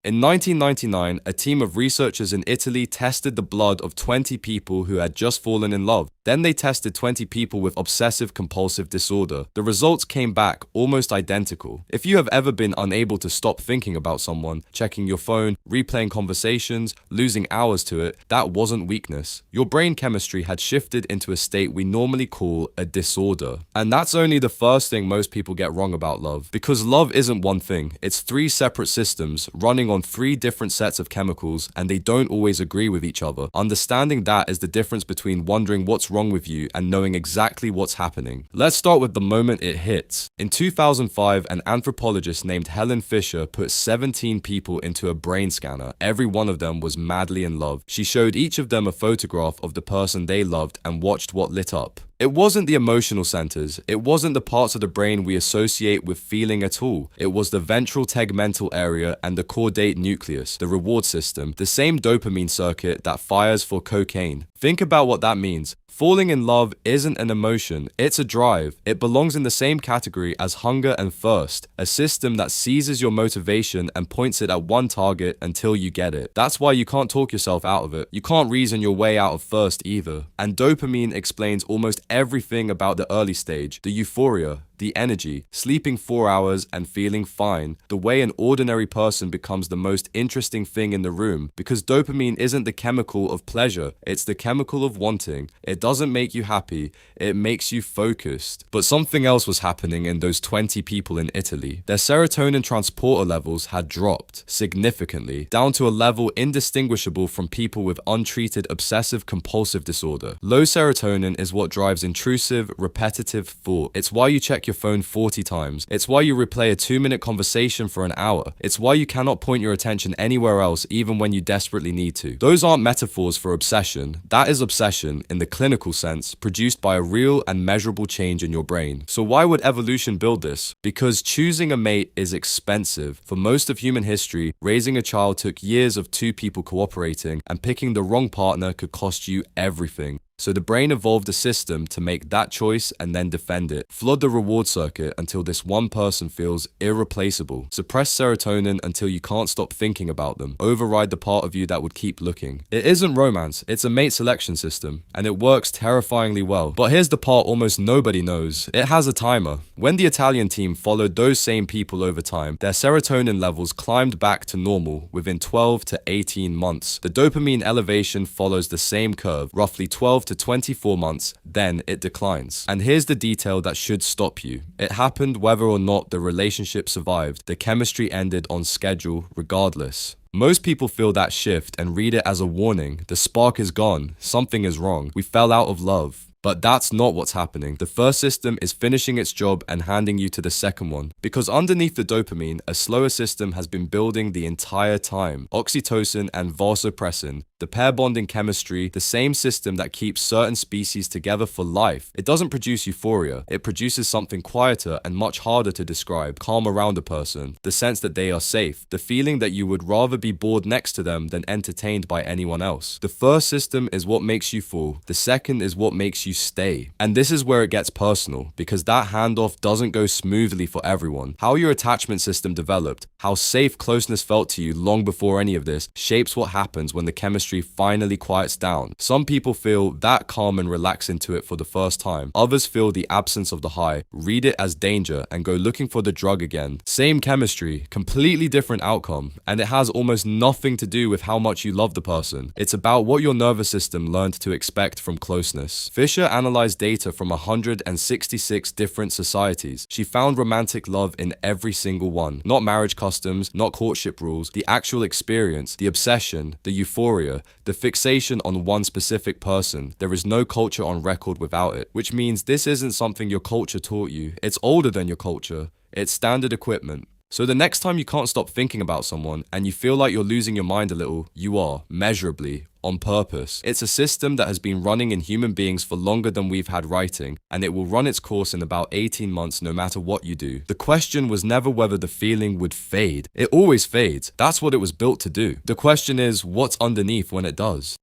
In 1999, a team of researchers in Italy tested the blood of 20 people who had just fallen in love. Then they tested 20 people with obsessive-compulsive disorder. The results came back almost identical. If you have ever been unable to stop thinking about someone, checking your phone, replaying conversations, losing hours to it, that wasn't weakness. Your brain chemistry had shifted into a state we normally call a disorder. And that's only the first thing most people get wrong about love. Because love isn't one thing, it's three separate systems running on three different sets of chemicals, and they don't always agree with each other. Understanding that is the difference between wondering what's wrong with you and knowing exactly what's happening. Let's start with the moment it hits. In 2005, an anthropologist named Helen Fisher put 17 people into a brain scanner. Every one of them was madly in love. She showed each of them a photograph of the person they loved and watched what lit up. It wasn't the emotional centers, it wasn't the parts of the brain we associate with feeling at all. It was the ventral tegmental area and the caudate nucleus, the reward system, the same dopamine circuit that fires for cocaine. Think about what that means. Falling in love isn't an emotion, it's a drive. It belongs in the same category as hunger and thirst, a system that seizes your motivation and points it at one target until you get it. That's why you can't talk yourself out of it. You can't reason your way out of thirst either. And dopamine explains almost everything about the early stage, the euphoria, the energy, sleeping 4 hours and feeling fine, the way an ordinary person becomes the most interesting thing in the room, because dopamine isn't the chemical of pleasure, it's the chemical of wanting. It doesn't make you happy, it makes you focused. But something else was happening in those 20 people in Italy. Their serotonin transporter levels had dropped significantly, down to a level indistinguishable from people with untreated obsessive-compulsive disorder. Low serotonin is what drives intrusive, repetitive thought. It's why you check your phone 40 times. It's why you replay a 2-minute conversation for an hour. It's why you cannot point your attention anywhere else even when you desperately need to. Those aren't metaphors for obsession. That is obsession, in the clinical sense, produced by a real and measurable change in your brain. So why would evolution build this? Because choosing a mate is expensive. For most of human history, raising a child took years of two people cooperating, and picking the wrong partner could cost you everything. So the brain evolved a system to make that choice and then defend it. Flood the reward circuit until this one person feels irreplaceable. Suppress serotonin until you can't stop thinking about them. Override the part of you that would keep looking. It isn't romance, it's a mate selection system, and it works terrifyingly well. But here's the part almost nobody knows. It has a timer. When the Italian team followed those same people over time, their serotonin levels climbed back to normal within 12 to 18 months. The dopamine elevation follows the same curve, roughly 12 to 24 months, then it declines. And here's the detail that should stop you. It happened whether or not the relationship survived. The chemistry ended on schedule regardless. Most people feel that shift and read it as a warning. The spark is gone. Something is wrong. We fell out of love. But that's not what's happening. The first system is finishing its job and handing you to the second one. Because underneath the dopamine, a slower system has been building the entire time. Oxytocin and vasopressin, the pair bonding chemistry, the same system that keeps certain species together for life. It doesn't produce euphoria. It produces something quieter and much harder to describe. Calm around a person. The sense that they are safe. The feeling that you would rather be bored next to them than entertained by anyone else. The first system is what makes you fall. The second is what makes you stay. And this is where it gets personal, because that handoff doesn't go smoothly for everyone. How your attachment system developed, how safe closeness felt to you long before any of this, shapes what happens when the chemistry finally quiets down. Some people feel that calm and relax into it for the first time. Others feel the absence of the high, read it as danger, and go looking for the drug again. Same chemistry, completely different outcome, and it has almost nothing to do with how much you love the person. It's about what your nervous system learned to expect from closeness. Fisher analyzed data from 166 different societies. She found romantic love in every single one. Not marriage customs, not courtship rules, the actual experience, the obsession, the euphoria, the fixation on one specific person. There is no culture on record without it, which means this isn't something your culture taught you. It's older than your culture. It's standard equipment. So the next time you can't stop thinking about someone and you feel like you're losing your mind a little, you are, measurably, on purpose. It's a system that has been running in human beings for longer than we've had writing, and it will run its course in about 18 months no matter what you do. The question was never whether the feeling would fade. It always fades. That's what it was built to do. The question is, what's underneath when it does?